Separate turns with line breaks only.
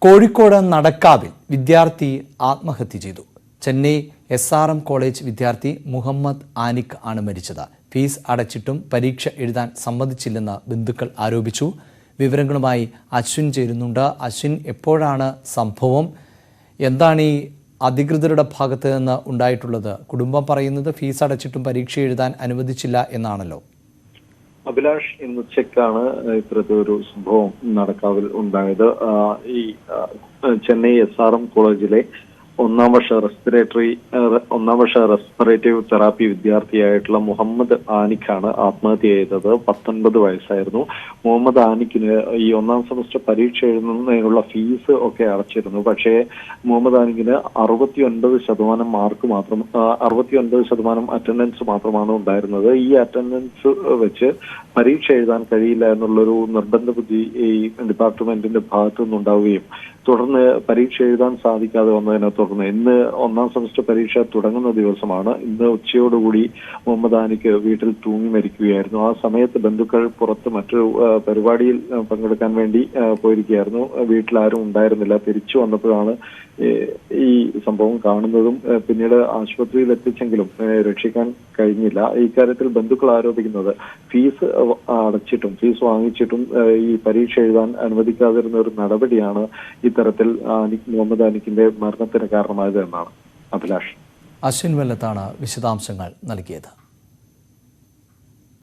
കോഴിക്കോട് നടക്കാവിൽ വിദ്യാർത്ഥി ആത്മഹത്യ ചെയ്തു. ചെന്നൈ SRM കോളേജ് വിദ്യാർത്ഥി മുഹമ്മദ് ആനിഖ് ആണ് മരിച്ചത്. ഫീസ് അടച്ചിട്ടും പരീക്ഷ എഴുതാൻ സമ്മതിച്ചില്ലെന്ന് ബന്ധുക്കൾ ആരോപിച്ചു. വിവരങ്ങളുമായി അശ്വിൻ ചേരുന്നുണ്ട്. അശ്വിൻ, എപ്പോഴാണ് സംഭവം? എന്താണ് ഈ അധികൃതരുടെ ഭാഗത്ത് നിന്ന് ഉണ്ടായിട്ടുള്ളത്? കുടുംബം പറയുന്നത് ഫീസ് അടച്ചിട്ടും പരീക്ഷ എഴുതാൻ അനുവദിച്ചില്ല എന്നാണല്ലോ.
അഭിലാഷ്, ഇന്ന് ഉച്ചയ്ക്കാണ് ഇത്തരത്തിലൊരു സംഭവം നടക്കാവിൽ ഉണ്ടായത്. ഈ ചെന്നൈ SRM കോളേജിലെ ഒന്നാം വർഷ റെസ്പിറേറ്റീവ് തെറാപ്പി വിദ്യാർത്ഥിയായിട്ടുള്ള മുഹമ്മദ് ആനിഖാണ് ആത്മഹത്യ ചെയ്തത്. 19 വയസ്സായിരുന്നു. മുഹമ്മദ് ആനിഖിന് ഈ ഒന്നാം സെമസ്റ്റർ പരീക്ഷ എഴുതുന്നതിനുള്ള ഫീസ് ഒക്കെ അടച്ചിരുന്നു. പക്ഷേ മുഹമ്മദ് ആനിഖിന് 69% മാർക്ക് മാത്രം 69% അറ്റൻഡൻസ് മാത്രമാണ് ഉണ്ടായിരുന്നത്. ഈ അറ്റൻഡൻസ് വെച്ച് പരീക്ഷ എഴുതാൻ കഴിയില്ല എന്നുള്ളൊരു നിർബന്ധ ബുദ്ധി ഈ ഡിപ്പാർട്ട്മെന്റിന്റെ ഭാഗത്തു നിന്നുണ്ടാവുകയും തുടർന്ന് പരീക്ഷ എഴുതാൻ സാധിക്കാതെ വന്നതിനെ തുടർന്ന് ഇന്ന് ഒന്നാം സെമസ്റ്റർ പരീക്ഷ തുടങ്ങുന്ന ദിവസമാണ്. ഇന്ന് ഉച്ചയോടുകൂടി മുഹമ്മദ് ആനിക്ക് വീട്ടിൽ തൂങ്ങി മരിക്കുകയായിരുന്നു. ആ സമയത്ത് ബന്ധുക്കൾ പുറത്ത് മറ്റൊരു പരിപാടിയിൽ പങ്കെടുക്കാൻ വേണ്ടി പോയിരിക്കുകയായിരുന്നു. വീട്ടിലാരും ഉണ്ടായിരുന്നില്ല. തിരിച്ചു വന്നപ്പോഴാണ് ഈ സംഭവം കാണുന്നതും പിന്നീട് ആശുപത്രിയിൽ എത്തിച്ചെങ്കിലും രക്ഷിക്കാൻ കഴിഞ്ഞില്ല. ഇക്കാര്യത്തിൽ ബന്ധുക്കൾ ആരോപിക്കുന്നത് ഫീസ് അടച്ചിട്ടും ഫീസ് വാങ്ങിച്ചിട്ടും ഈ പരീക്ഷ എഴുതാൻ അനുവദിക്കാതിരുന്ന ഒരു നടപടിയാണ് ഇത്തരത്തിൽ മുഹമ്മദ് ആനിഖിന്റെ മരണത്തിന് കാരണമായത് എന്നാണ്. അഭിലാഷ്.
അശ്വിൻ വെല്ലത്താണ് വിശദാംശങ്ങൾ നൽകിയത്.